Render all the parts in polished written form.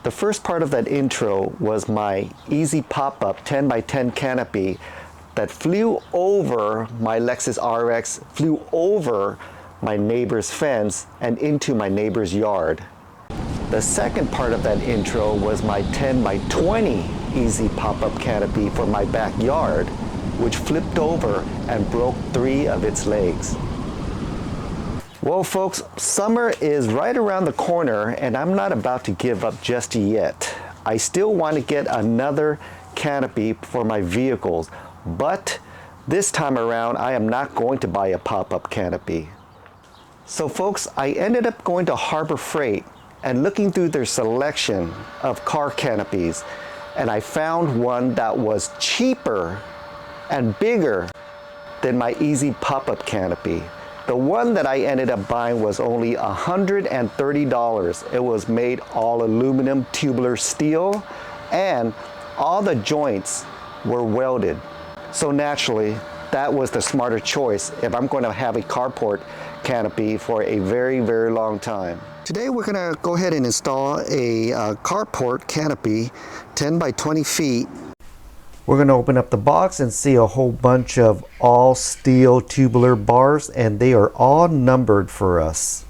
The first part of that intro was my easy pop-up 10 by 10 canopy that flew over my Lexus RX, flew over my neighbor's fence and into my neighbor's yard. The second part of that intro was my 10 by 20 easy pop-up canopy for my backyard, which flipped over and broke 3 of its legs. Well folks, summer is right around the corner and I'm not about to give up just yet. I still want to get another canopy for my vehicles, but this time around I am not going to buy a pop-up canopy. So folks, I ended up going to Harbor Freight and looking through their selection of car canopies, and I found one that was cheaper and bigger than my easy pop-up canopy. The one that I ended up buying was only $130. It was made all aluminum tubular steel and all the joints were welded. So naturally, that was the smarter choice if I'm going to have a carport canopy for a very, very long time. Today we're going to go ahead and install a carport canopy 10 by 20 feet. We're going to open up the box and see a whole bunch of all steel tubular bars, and they are all numbered for us.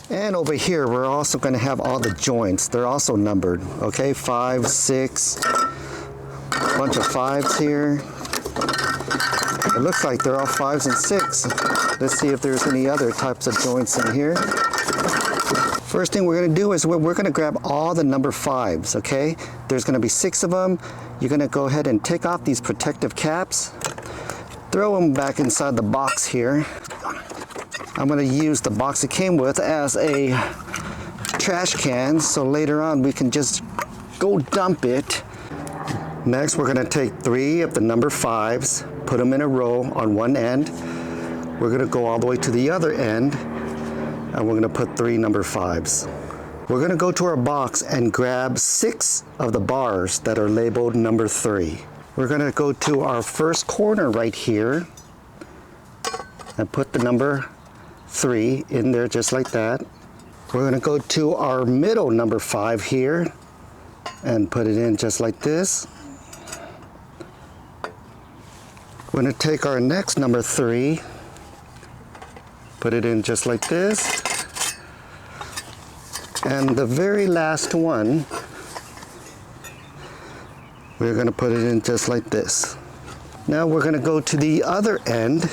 And over here we're also going to have all the joints. They're also numbered. Okay, 5, 6, a bunch of 5s here. It looks like they're all 5s and 6. Let's see if there's any other types of joints in here. First thing we're going to do is we're going to grab all the number 5s, okay? There's going to be 6 of them. You're going to go ahead and take off these protective caps, throw them back inside the box here. I'm going to use the box it came with as a trash can, so later on we can just go dump it. Next, we're going to take 3 of the number 5s, put them in a row on one end. We're going to go all the way to the other end, and we're going to put 3 number 5s. We're going to go to our box and grab 6 of the bars that are labeled number 3. We're going to go to our first corner right here and put the number 3 in there just like that. We're going to go to our middle number 5 here and put it in just like this. We're going to take our next number 3, put it in just like this. And the very last one, we're going to put it in just like this. Now we're going to go to the other end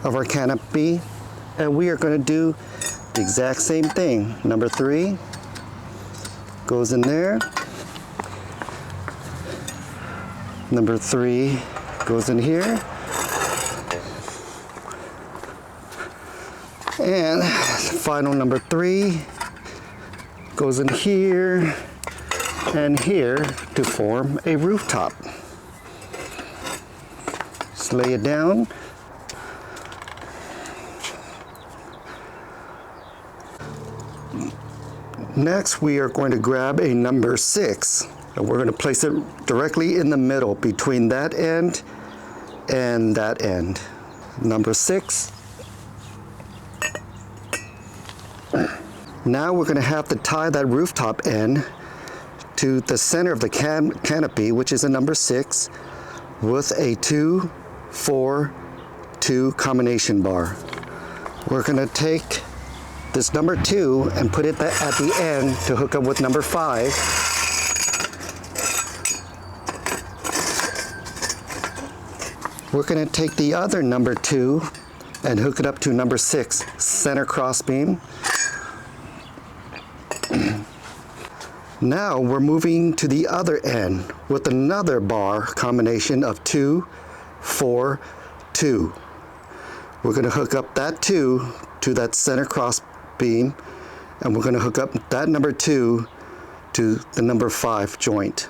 of our canopy, and we are going to do the exact same thing. Number 3 goes in there. Number 3 goes in here. And final number 3 goes in here and here to form a rooftop. Just lay it down. Next, we are going to grab a number 6, and we're going to place it directly in the middle between that end and that end. Number 6. Now we're going to have to tie that rooftop end to the center of the canopy, which is a number 6, with a 2, 4, 2 combination bar. We're going to take this number 2 and put it at the end to hook up with number 5. We're going to take the other number 2 and hook it up to number 6, center cross beam. Now we're moving to the other end with another bar combination of 2, 4, 2. We're going to hook up that 2 to that center cross beam, and we're going to hook up that number 2 to the number 5 joint.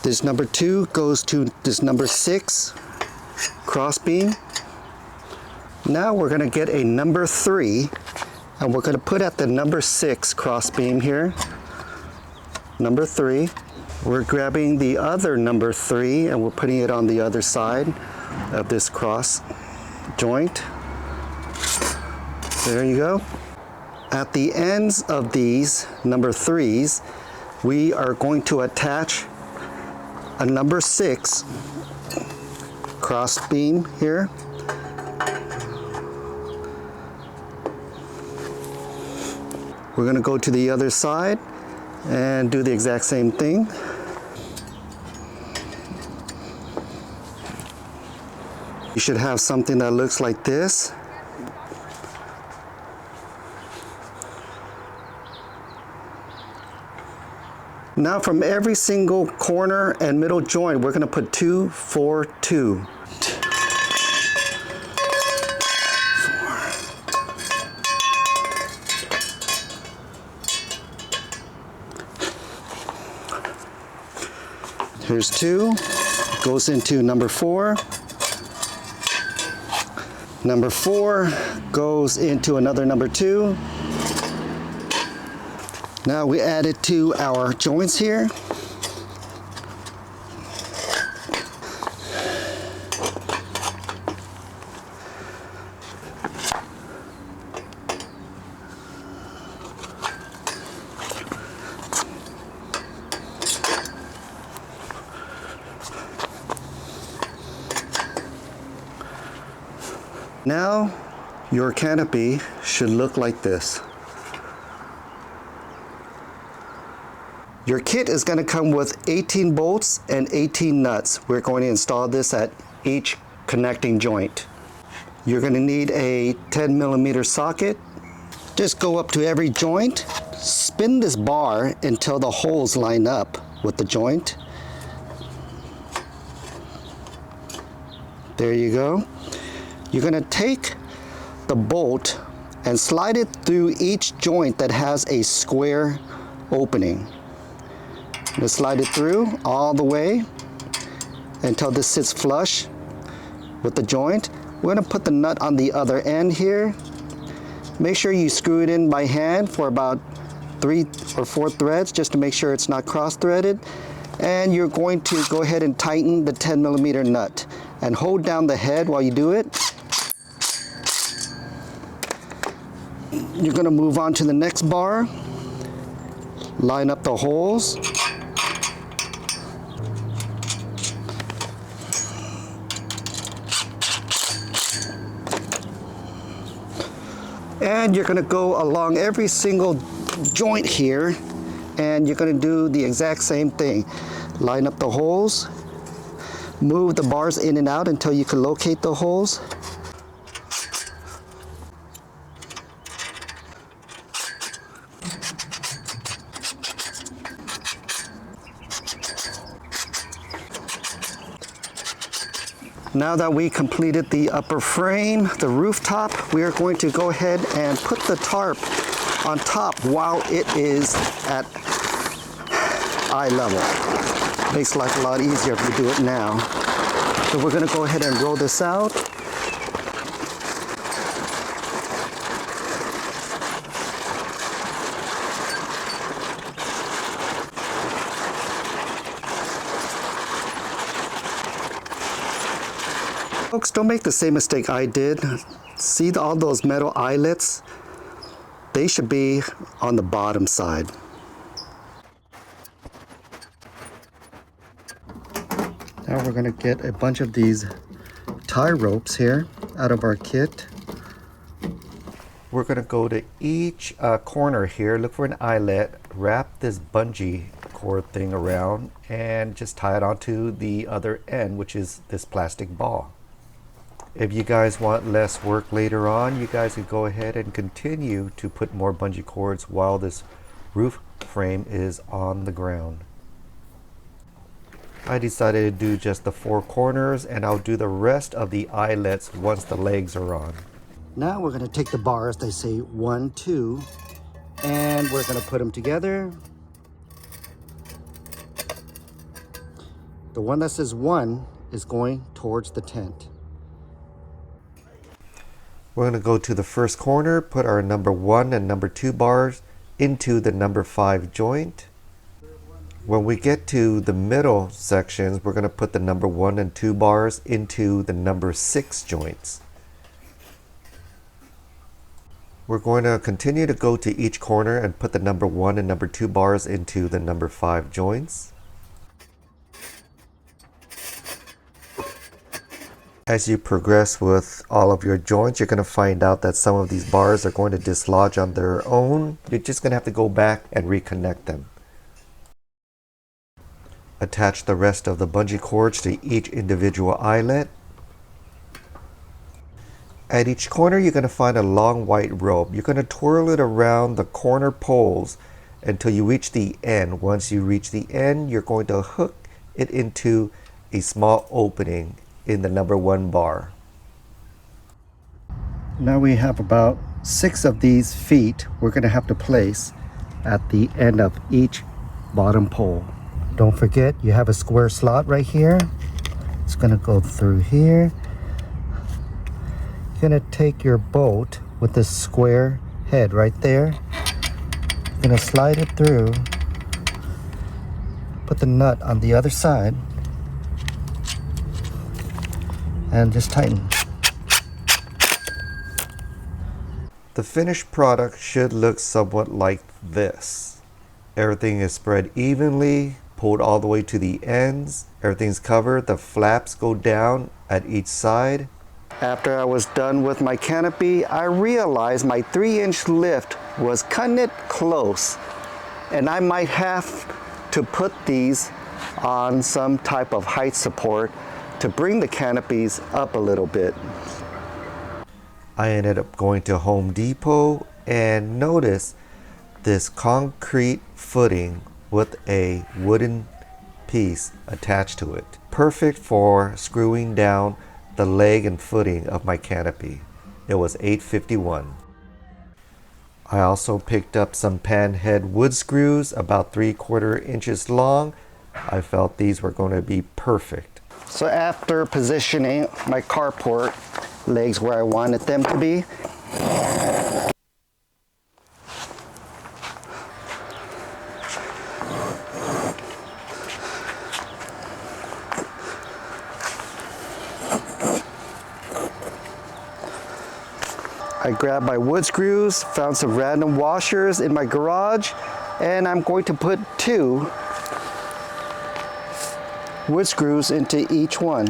This number 2 goes to this number 6 cross beam. Now we're going to get a number 3, and we're going to put at the number 6 cross beam here. number 3. We're grabbing the other number 3 and we're putting it on the other side of this cross joint. There you go. At the ends of these number 3s, we are going to attach a number 6 cross beam here. We're going to go to the other side and do the exact same thing. You should have something that looks like this. Now from every single corner and middle joint, we're going to put 2, 4, 2. Here's 2, goes into number 4. Number 4 goes into another number 2. Now we add it to our joints here. Now your canopy should look like this. Your kit is going to come with 18 bolts and 18 nuts. We're going to install this at each connecting joint. You're going to need a 10mm socket. Just go up to every joint, spin this bar until the holes line up with the joint. There you go. You're going to take the bolt and slide it through each joint that has a square opening. Just slide it through all the way until this sits flush with the joint. We're going to put the nut on the other end here. Make sure you screw it in by hand for about 3 or 4 threads just to make sure it's not cross-threaded. And you're going to go ahead and tighten the 10mm nut and hold down the head while you do it. You're going to move on to the next bar, line up the holes. And you're going to go along every single joint here and you're going to do the exact same thing. Line up the holes, move the bars in and out until you can locate the holes. Now that we completed the upper frame, the rooftop, we are going to go ahead and put the tarp on top while it is at eye level. Makes life a lot easier if we do it now. So we're going to go ahead and roll this out. Folks, don't make the same mistake I did. See all those metal eyelets? They should be on the bottom side. Now we're going to get a bunch of these tie ropes here out of our kit. We're going to go to each corner here, look for an eyelet, wrap this bungee cord thing around, and just tie it onto the other end, which is this plastic ball. If you guys want less work later on, you guys could go ahead and continue to put more bungee cords while this roof frame is on the ground. I decided to do just the 4 corners, and I'll do the rest of the eyelets once the legs are on. Now we're going to take the bars, they say 1, 2, and we're going to put them together. The one that says 1 is going towards the tent. We're going to go to the first corner, put our number 1 and number 2 bars into the number 5 joint. When we get to the middle sections, we're going to put the number 1 and 2 bars into the number 6 joints. We're going to continue to go to each corner and put the number 1 and number 2 bars into the number 5 joints. As you progress with all of your joints, you're going to find out that some of these bars are going to dislodge on their own. You're just going to have to go back and reconnect them. Attach the rest of the bungee cords to each individual eyelet. At each corner, you're going to find a long white rope. You're going to twirl it around the corner poles until you reach the end. Once you reach the end, you're going to hook it into a small opening in the number 1 bar. Now we have about 6 of these feet we're going to have to place at the end of each bottom pole. Don't forget, you have a square slot right here. It's going to go through here. You're going to take your bolt with the square head right there. You're going to slide it through. Put the nut on the other side. And just tighten. The finished product should look somewhat like this. Everything is spread evenly, pulled all the way to the ends. Everything's covered. The flaps go down at each side. After I was done with my canopy, I realized my 3-inch lift was cutting it close, and I might have to put these on some type of height support to bring the canopies up a little bit. I ended up going to Home Depot and noticed this concrete footing with a wooden piece attached to it. Perfect for screwing down the leg and footing of my canopy. It was $8.51. I also picked up some pan head wood screws about 3/4 inches long. I felt these were going to be perfect. So after positioning my carport legs where I wanted them to be, I grabbed my wood screws, found some random washers in my garage, and I'm going to put 2 wood screws into each one.